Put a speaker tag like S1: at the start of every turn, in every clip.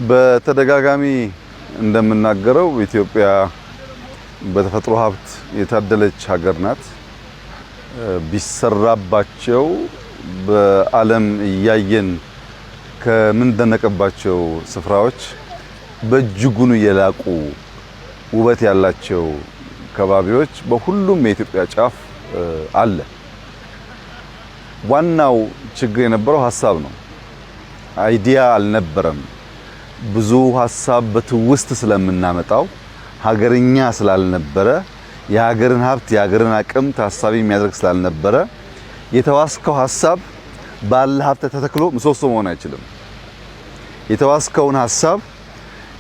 S1: በተደጋጋሚ እንደምናገረው ኢትዮጵያ በተፈጥሮ ሀብት የታደለች ሀገር ናት። ቢሰራባቸው በዓለም እያየን ከምንደነቅባቸው ስፍራዎች በእጅጉን የላቁ ውበት ያላቸው ከባቢዎች በሁሉም የኢትዮጵያ ጫፍ አለ። ዋናው ችግር የነበረው ሀሳብ ነው። አይዲያ አልነበረም። ብዙ ሀሳብ በትውስት ስለምናመጣው ሀገርኛ ስላልነበረ የሀገርን ሀብት የሀገርን አቅም ታሳቢ የሚያደርግ ስላልነበረ የተዋስከው ሀሳብ ባለ ሀብት ተተክሎ ምሰሶ መሆን አይችልም። የተዋስከውን ሀሳብ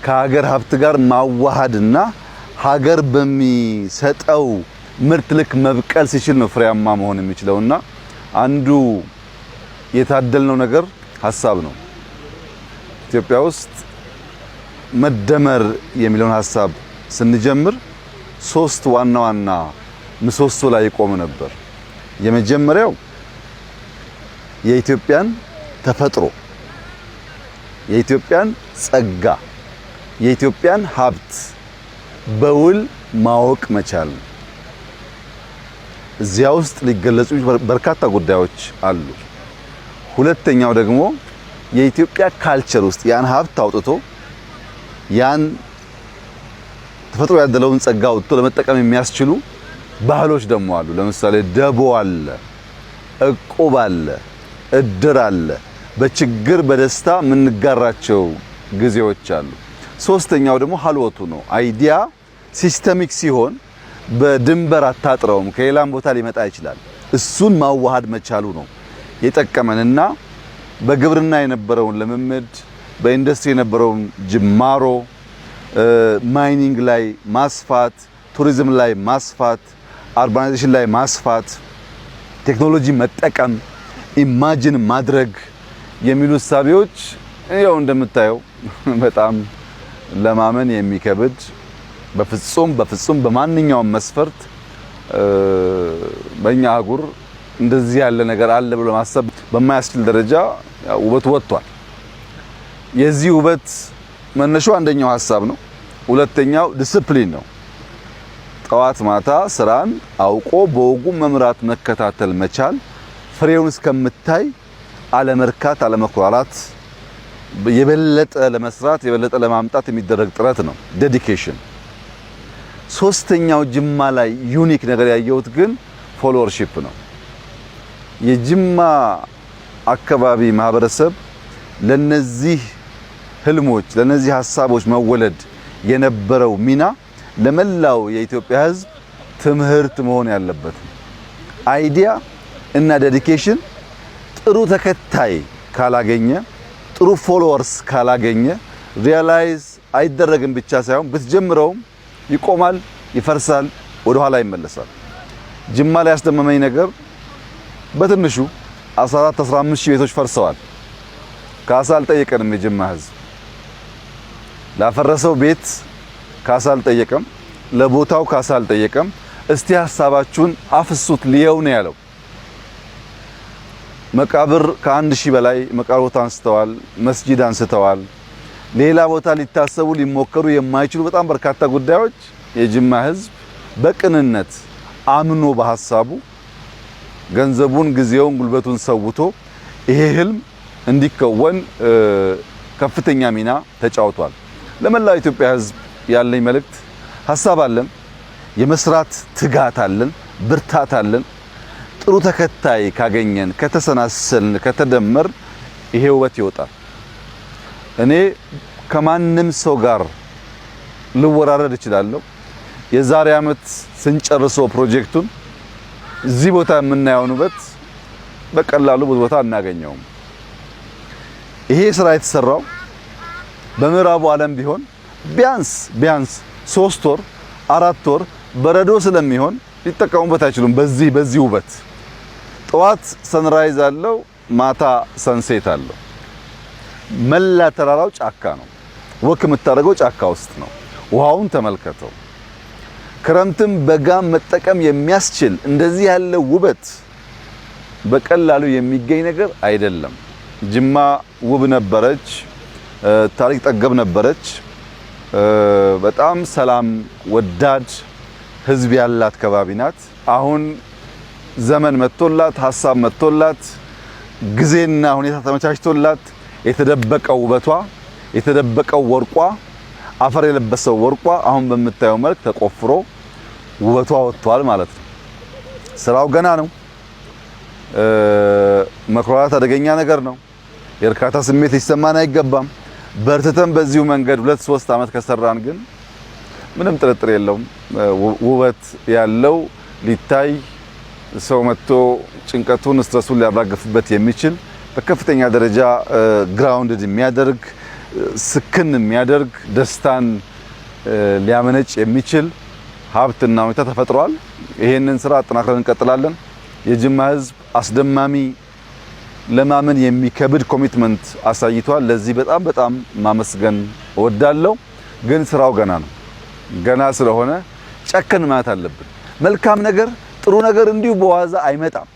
S1: ከሀገር ሀብት ጋር ማዋሃድና ሀገር በሚሰጠው ምርት ልክ መብቀል ሲችል ነው ፍሬያማ መሆን የሚችለውና አንዱ የታደልነው ነገር ሀሳብ ነው። ኢትዮጵያ ውስጥ መደመር የሚለውን ሀሳብ ስንጀምር ሶስት ዋና ዋና ምሰሶ ላይ ይቆም ነበር። የመጀመሪያው የኢትዮጵያን ተፈጥሮ፣ የኢትዮጵያን ጸጋ፣ የኢትዮጵያን ሀብት በውል ማወቅ መቻል። እዚያ ውስጥ ሊገለጹ በርካታ ጉዳዮች አሉ። ሁለተኛው ደግሞ የኢትዮጵያ ካልቸር ውስጥ ያን ሀብት አውጥቶ ያን ተፈጥሮ ያደለውን ጸጋ አውጥቶ ለመጠቀም የሚያስችሉ ባህሎች ደግሞ አሉ። ለምሳሌ ደቦ አለ፣ እቁብ አለ፣ እድር አለ። በችግር በደስታ የምንጋራቸው ጊዜዎች አሉ። ሶስተኛው ደግሞ ሀልወቱ ነው። አይዲያ ሲስተሚክ ሲሆን በድንበር አታጥረውም፣ ከሌላም ቦታ ሊመጣ ይችላል። እሱን ማዋሃድ መቻሉ ነው የጠቀመንና በግብርና የነበረውን ልምምድ፣ በኢንዱስትሪ የነበረውን ጅማሮ፣ ማይኒንግ ላይ ማስፋት፣ ቱሪዝም ላይ ማስፋት፣ አርባናይዜሽን ላይ ማስፋት፣ ቴክኖሎጂ መጠቀም፣ ኢማጂን ማድረግ የሚሉ እሳቤዎች ያው እንደምታየው በጣም ለማመን የሚከብድ በፍጹም በማንኛውም መስፈርት በእኛ አህጉር እንደዚህ ያለ ነገር አለ ብሎ ማሰብ በማያስችል ደረጃ ውበቱ ወጥቷል። የዚህ ውበት መነሻው አንደኛው ሀሳብ ነው። ሁለተኛው ዲሲፕሊን ነው። ጠዋት ማታ ስራን አውቆ በወጉ መምራት መከታተል መቻል፣ ፍሬውን እስከምታይ አለመርካት፣ አለመኩራራት፣ የበለጠ ለመስራት የበለጠ ለማምጣት የሚደረግ ጥረት ነው ዴዲኬሽን። ሶስተኛው ጅማ ላይ ዩኒክ ነገር ያየሁት ግን ፎሎወርሺፕ ነው። የጅማ አካባቢ ማህበረሰብ ለነዚህ ህልሞች ለነዚህ ሀሳቦች መወለድ የነበረው ሚና ለመላው የኢትዮጵያ ሕዝብ ትምህርት መሆን ያለበት ነው። አይዲያ እና ዴዲኬሽን ጥሩ ተከታይ ካላገኘ፣ ጥሩ ፎሎወርስ ካላገኘ ሪያላይዝ አይደረግም ብቻ ሳይሆን ብትጀምረውም ይቆማል፣ ይፈርሳል፣ ወደ ኋላ ይመለሳል። ጅማ ላይ ያስደመመኝ ነገር በትንሹ 14-15 ሺህ ቤቶች ፈርሰዋል። ካሳ አልጠየቀንም። የጅማ ህዝብ ላፈረሰው ቤት ካሳ አልጠየቀም፣ ለቦታው ካሳ አልጠየቀም። እስቲ ሐሳባችሁን አፍሱት ልየው ነው ያለው። መቃብር ከ1000 በላይ መቃብር ቦታ አንስተዋል፣ መስጂድ አንስተዋል። ሌላ ቦታ ሊታሰቡ ሊሞከሩ የማይችሉ በጣም በርካታ ጉዳዮች የጅማ ህዝብ በቅንነት አምኖ በሐሳቡ ገንዘቡን፣ ጊዜውን፣ ጉልበቱን ሰውቶ ይሄ ህልም እንዲከወን ከፍተኛ ሚና ተጫውቷል። ለመላው ኢትዮጵያ ህዝብ ያለኝ መልእክት ሐሳብ አለን፣ የመስራት ትጋት አለን፣ ብርታት አለን። ጥሩ ተከታይ ካገኘን፣ ከተሰናሰልን፣ ከተደመር ይሄ ውበት ይወጣል። እኔ ከማንም ሰው ጋር ልወራረድ እችላለሁ። የዛሬ ዓመት ስንጨርሰው ፕሮጀክቱን እዚህ ቦታ የምናየውን ውበት በቀላሉ ብዙ ቦታ አናገኘውም። ይሄ ስራ የተሰራው በምዕራቡ ዓለም ቢሆን ቢያንስ 3 ወር 4 ወር በረዶ ስለሚሆን ሊጠቀሙበት አይችሉም። በዚህ ውበት ጠዋት ሰንራይዝ አለው፣ ማታ ሰንሴት አለው። መላ ተራራው ጫካ ነው። ወክ የምታደርገው ጫካ ውስጥ ነው። ውሃውን ተመልከተው። ክረምትም በጋም መጠቀም የሚያስችል እንደዚህ ያለ ውበት በቀላሉ የሚገኝ ነገር አይደለም። ጅማ ውብ ነበረች። ታሪክ ጠገብ ነበረች። በጣም ሰላም ወዳድ ህዝብ ያላት ከባቢ ናት። አሁን ዘመን መጥቶላት ሐሳብ መጥቶላት ጊዜና ሁኔታ ተመቻችቶላት የተደበቀው ውበቷ የተደበቀው ወርቋ አፈር የለበሰው ወርቋ አሁን በምታየው መልክ ተቆፍሮ ውበቷ ወጥቷል ማለት ነው። ስራው ገና ነው። መኩራራት አደገኛ ነገር ነው። የእርካታ ስሜት ሊሰማን አይገባም። በርትተን በዚሁ መንገድ 2-3 አመት ከሰራን ግን ምንም ጥርጥር የለውም ውበት ያለው ሊታይ ሰው መጥቶ ጭንቀቱን ስትረሱን ሊያራግፍበት የሚችል በከፍተኛ ደረጃ ግራውንድድ የሚያደርግ ስክን የሚያደርግ ደስታን ሊያመነጭ የሚችል ሀብትና ሁኔታ ተፈጥሯል። ይሄንን ስራ አጠናክረን እንቀጥላለን። የጅማ ህዝብ አስደማሚ ለማመን የሚከብድ ኮሚትመንት አሳይቷል። ለዚህ በጣም ማመስገን እወዳለሁ። ግን ስራው ገና ነው። ገና ስለሆነ ጨከን ማለት አለብን። መልካም ነገር ጥሩ ነገር እንዲሁ በዋዛ አይመጣም።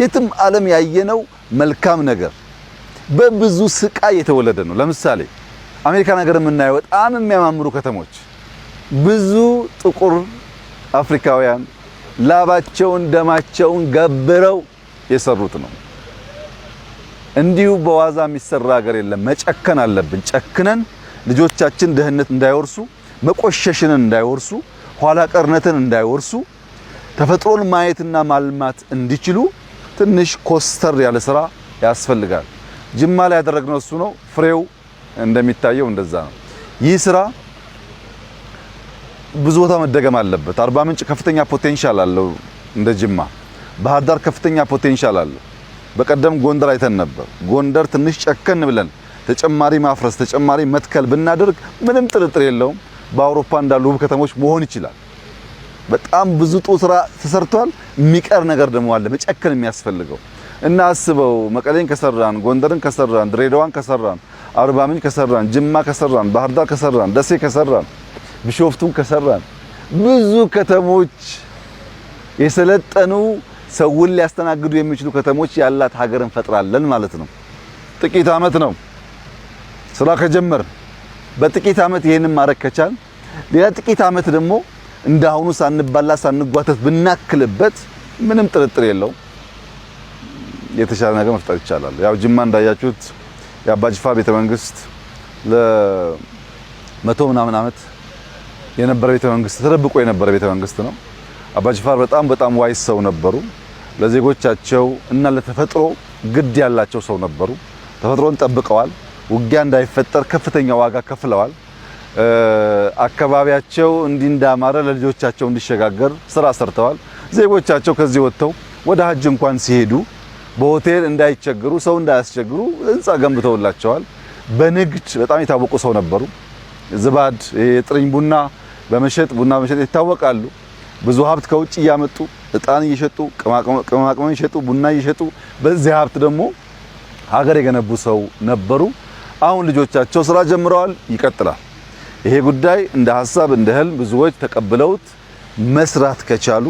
S1: የትም ዓለም ያየነው መልካም ነገር በብዙ ስቃይ የተወለደ ነው። ለምሳሌ አሜሪካ ነገር የምናየው በጣም የሚያማምሩ ከተሞች ብዙ ጥቁር አፍሪካውያን ላባቸውን ደማቸውን ገብረው የሰሩት ነው። እንዲሁ በዋዛ የሚሰራ ሀገር የለም። መጨከን አለብን። ጨክነን ልጆቻችን ድህነት እንዳይወርሱ፣ መቆሸሽን እንዳይወርሱ፣ ኋላ ቀርነትን እንዳይወርሱ፣ ተፈጥሮን ማየትና ማልማት እንዲችሉ ትንሽ ኮስተር ያለ ስራ ያስፈልጋል። ጅማ ላይ ያደረግነው እሱ ነው። ፍሬው እንደሚታየው እንደዛ ነው። ይህ ስራ ብዙ ቦታ መደገም አለበት። አርባ ምንጭ ከፍተኛ ፖቴንሻል አለው እንደ ጅማ። ባህር ዳር ከፍተኛ ፖቴንሻል አለው። በቀደም ጎንደር አይተን ነበር። ጎንደር ትንሽ ጨከን ብለን ተጨማሪ ማፍረስ ተጨማሪ መትከል ብናደርግ ምንም ጥርጥር የለውም በአውሮፓ እንዳሉ ውብ ከተሞች መሆን ይችላል። በጣም ብዙ ጥሩ ስራ ተሰርቷል። የሚቀር ነገር ደግሞ አለ መጨከን የሚያስፈልገው እና አስበው መቀሌን ከሰራን፣ ጎንደርን ከሰራን፣ ድሬዳዋን ከሰራን፣ አርባ ምንጭ ከሰራን፣ ጅማ ከሰራን፣ ባህር ዳር ከሰራን፣ ደሴ ከሰራን፣ ቢሾፍቱን ከሰራን ብዙ ከተሞች የሰለጠኑ ሰውን ሊያስተናግዱ የሚችሉ ከተሞች ያላት ሀገር እንፈጥራለን ማለት ነው። ጥቂት አመት ነው ስራ ከጀመር በጥቂት አመት ይሄንን ማድረግ ከቻል ሌላ ጥቂት አመት ደግሞ እንዳሁኑ ሳንባላ ሳንጓተት ብናክልበት ምንም ጥርጥር የለው የተሻለ ነገር መፍጠር ይቻላል። ያው ጅማ እንዳያችሁት የአባጅፋር ቤተመንግስት ለ100 ምናምን አመት የነበረ ቤተመንግስት ተደብቆ የነበረ ቤተመንግስት ነው። አባጅፋር በጣም ዋይስ ሰው ነበሩ። ለዜጎቻቸው እና ለተፈጥሮ ግድ ያላቸው ሰው ነበሩ። ተፈጥሮን ጠብቀዋል። ውጊያ እንዳይፈጠር ከፍተኛ ዋጋ ከፍለዋል። አካባቢያቸው እንዳማረ ለልጆቻቸው እንዲሸጋገር ስራ ሰርተዋል። ዜጎቻቸው ከዚህ ወጥተው ወደ ሀጅ እንኳን ሲሄዱ በሆቴል እንዳይቸገሩ ሰው እንዳያስቸግሩ ህንጻ ገንብተውላቸዋል። በንግድ በጣም የታወቁ ሰው ነበሩ። ዝባድ የጥሪኝ ቡና በመሸጥ ይታወቃሉ። ብዙ ሀብት ከውጭ እያመጡ እጣን እየሸጡ ቅመማ እየሸጡ ቡና እየሸጡ በዚህ ሀብት ደግሞ ሀገር የገነቡ ሰው ነበሩ። አሁን ልጆቻቸው ስራ ጀምረዋል። ይቀጥላል። ይሄ ጉዳይ እንደ ሐሳብ እንደ ህልም ብዙዎች ተቀብለውት መስራት ከቻሉ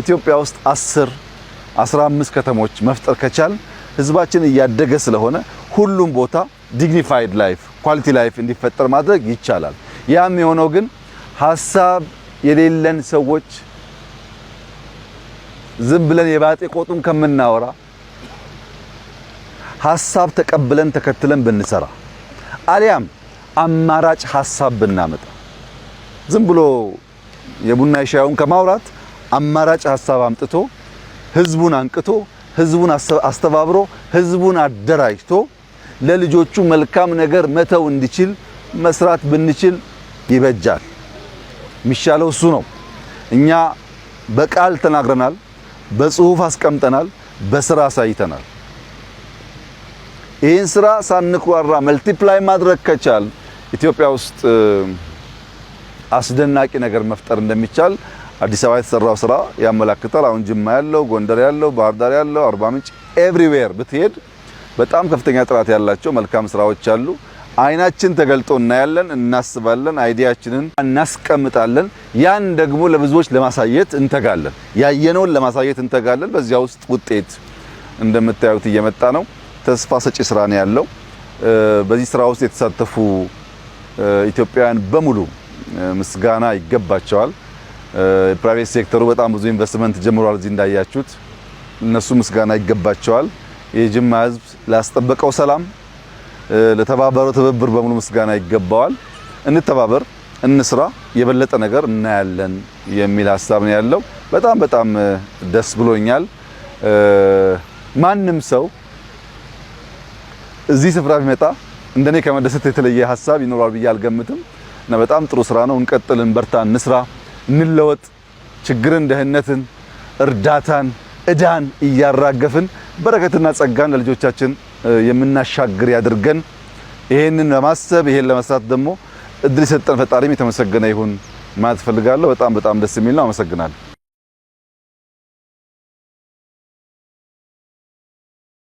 S1: ኢትዮጵያ ውስጥ 10-15 ከተሞች መፍጠር ከቻል ህዝባችን እያደገ ስለሆነ ሁሉም ቦታ ዲግኒፋይድ ላይፍ ኳሊቲ ላይፍ እንዲፈጠር ማድረግ ይቻላል። ያም የሆነው ግን ሐሳብ የሌለን ሰዎች ዝም ብለን የባጤ ቆጡን ከምናወራ ሐሳብ ተቀብለን ተከትለን ብንሰራ አሊያም አማራጭ ሐሳብ ብናመጣ ዝም ብሎ የቡና ሻዩን ከማውራት አማራጭ ሐሳብ አምጥቶ ህዝቡን አንቅቶ ህዝቡን አስተባብሮ ህዝቡን አደራጅቶ ለልጆቹ መልካም ነገር መተው እንዲችል መስራት ብንችል ይበጃል። የሚሻለው እሱ ነው። እኛ በቃል ተናግረናል፣ በጽሁፍ አስቀምጠናል፣ በስራ አሳይተናል። ይህን ስራ ሳንኩራራ መልቲፕላይ ማድረግ ከቻል ኢትዮጵያ ውስጥ አስደናቂ ነገር መፍጠር እንደሚቻል አዲስ አበባ የተሰራው ስራ ያመላክታል። አሁን ጅማ ያለው፣ ጎንደር ያለው፣ ባህር ዳር ያለው፣ አርባ ምንጭ ኤቭሪዌር ብትሄድ በጣም ከፍተኛ ጥራት ያላቸው መልካም ስራዎች አሉ። አይናችን ተገልጦ እናያለን፣ እናስባለን፣ አይዲያችንን እናስቀምጣለን። ያን ደግሞ ለብዙዎች ለማሳየት እንተጋለን። ያየነውን ለማሳየት እንተጋለን። በዚያ ውስጥ ውጤት እንደምታዩት እየመጣ ነው። ተስፋ ሰጪ ስራ ነው ያለው። በዚህ ስራ ውስጥ የተሳተፉ ኢትዮጵያውያን በሙሉ ምስጋና ይገባቸዋል። ፕራይቬት ሴክተሩ በጣም ብዙ ኢንቨስትመንት ጀምሯል። እዚህ እንዳያችሁት እነሱ ምስጋና ይገባቸዋል። የጅማ ህዝብ ላስጠበቀው ሰላም፣ ለተባበረው ትብብር በሙሉ ምስጋና ይገባዋል። እንተባበር፣ እንስራ፣ የበለጠ ነገር እናያለን የሚል ሀሳብ ነው ያለው። በጣም ደስ ብሎኛል። ማንም ሰው እዚህ ስፍራ ቢመጣ እንደኔ ከመደሰት የተለየ ሀሳብ ይኖራል ብዬ አልገምትም እና በጣም ጥሩ ስራ ነው። እንቀጥል፣ እንበርታ፣ እንስራ፣ እንለወጥ። ችግርን፣ ድህነትን፣ እርዳታን፣ እዳን እያራገፍን በረከትና ጸጋን ለልጆቻችን የምናሻግር ያድርገን። ይሄንን ለማሰብ ይሄን ለመስራት ደግሞ እድል የሰጠን ፈጣሪም የተመሰገነ ይሁን ማለት ፈልጋለሁ። በጣም ደስ የሚል ነው። አመሰግናለሁ።